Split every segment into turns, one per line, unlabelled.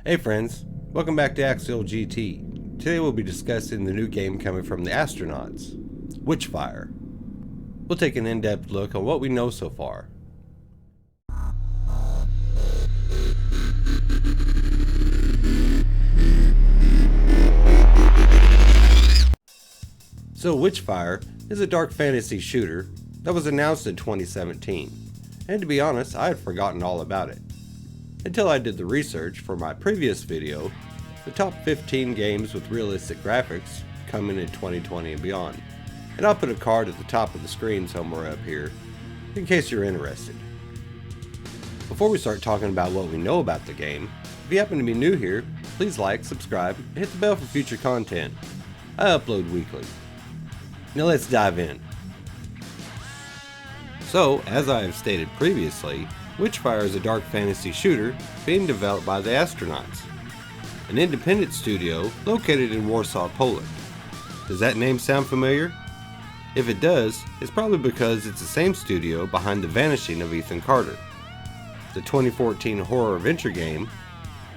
Hey friends, welcome back to Axial GT. Today we'll be discussing the new game coming from the astronauts, Witchfire. We'll take an in-depth look on what we know so far. So Witchfire is a dark fantasy shooter that was announced in 2017, and to be honest, I had forgotten all about it. Until I did the research for my previous video, the top 15 games with realistic graphics coming in 2020 and beyond. And I'll put a card at the top of the screen somewhere up here, in case you're interested. Before we start talking about what we know about the game, if you happen to be new here, please like, subscribe, and hit the bell for future content. I upload weekly. Now let's dive in. So, as I have stated previously, Witchfire is a dark fantasy shooter being developed by the astronauts, an independent studio located in Warsaw, Poland. Does that name sound familiar? If it does, it's probably because it's the same studio behind the Vanishing of Ethan Carter, the 2014 horror adventure game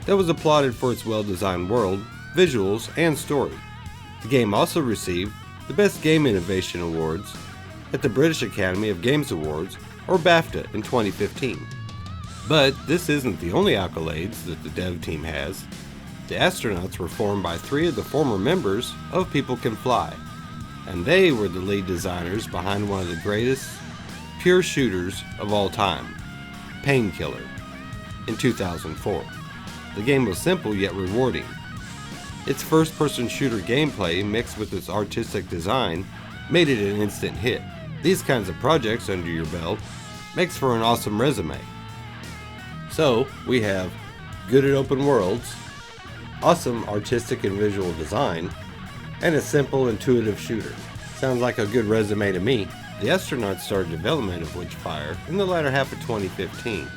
that was applauded for its well-designed world, visuals, and story. The game also received the Best Game Innovation Awards at the British Academy of Games Awards, or BAFTA, in 2015. But this isn't the only accolades that the dev team has. The astronauts were formed by 3 of the former members of People Can Fly, and they were the lead designers behind one of the greatest pure shooters of all time, Painkiller, in 2004. The game was simple yet rewarding. Its first-person shooter gameplay mixed with its artistic design made it an instant hit. These kinds of projects under your belt makes for an awesome resume. So, we have good at open worlds, awesome artistic and visual design, and a simple, intuitive shooter. Sounds like a good resume to me. The astronauts started development of Witchfire in the latter half of 2015,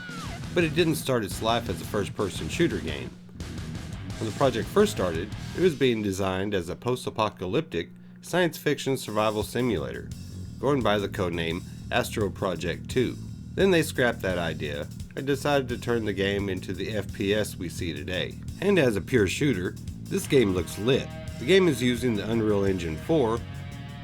but it didn't start its life as a first-person shooter game. When the project first started, it was being designed as a post-apocalyptic science fiction survival simulator, going by the codename Astro Project 2. Then they scrapped that idea and decided to turn the game into the FPS we see today. And as a pure shooter, this game looks lit. The game is using the Unreal Engine 4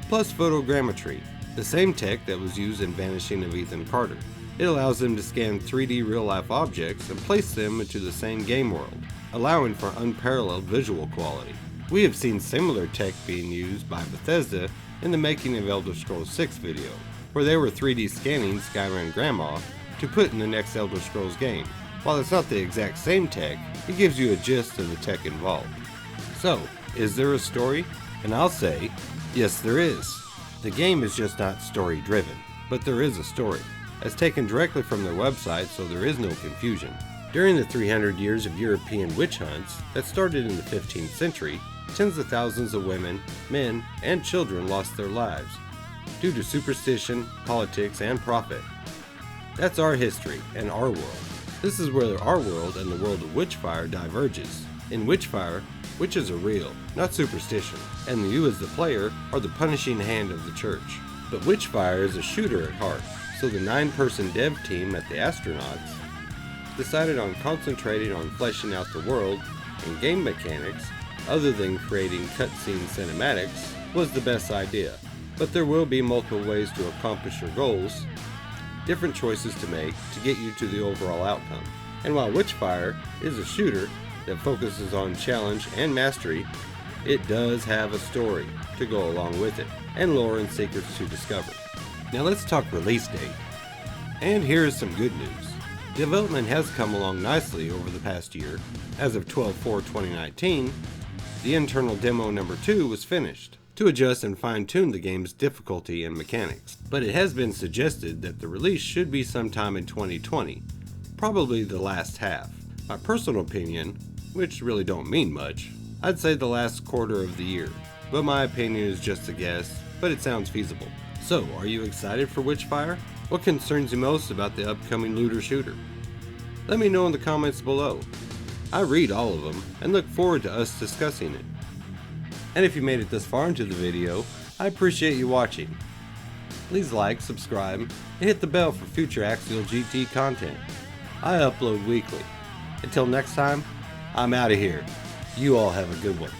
plus photogrammetry, the same tech that was used in Vanishing of Ethan Carter. It allows them to scan 3D real-life objects and place them into the same game world, allowing for unparalleled visual quality. We have seen similar tech being used by Bethesda in the making of Elder Scrolls 6 video, where they were 3D scanning Skyrim Grandma to put in the next Elder Scrolls game. While it's not the exact same tech, it gives you a gist of the tech involved. So, is there a story? And I'll say, yes there is. The game is just not story driven, but there is a story. It's taken directly from their website, so there is no confusion. During the 300 years of European witch hunts that started in the 15th century, tens of thousands of women, men, and children lost their lives due to superstition, politics, and profit. That's our history and our world. This is where our world and the world of Witchfire diverges. In Witchfire, witches are real, not superstition, and you as the player are the punishing hand of the church. But Witchfire is a shooter at heart, so the 9-person dev team at the astronauts decided on concentrating on fleshing out the world and game mechanics other than creating cutscene cinematics was the best idea. But there will be multiple ways to accomplish your goals, different choices to make to get you to the overall outcome. And while Witchfire is a shooter that focuses on challenge and mastery, it does have a story to go along with it, and lore and secrets to discover. Now let's talk release date. And here is some good news. Development has come along nicely over the past year. As of 12/4/2019, the internal demo number 2 was finished to adjust and fine-tune the game's difficulty and mechanics. But it has been suggested that the release should be sometime in 2020, probably the last half. My personal opinion, which really don't mean much, I'd say the last quarter of the year. But my opinion is just a guess, but it sounds feasible. So, are you excited for Witchfire? What concerns you most about the upcoming looter shooter? Let me know in the comments below. I read all of them and look forward to us discussing it. And if you made it this far into the video, I appreciate you watching. Please like, subscribe, and hit the bell for future Axial GT content. I upload weekly. Until next time, I'm out of here. You all have a good one.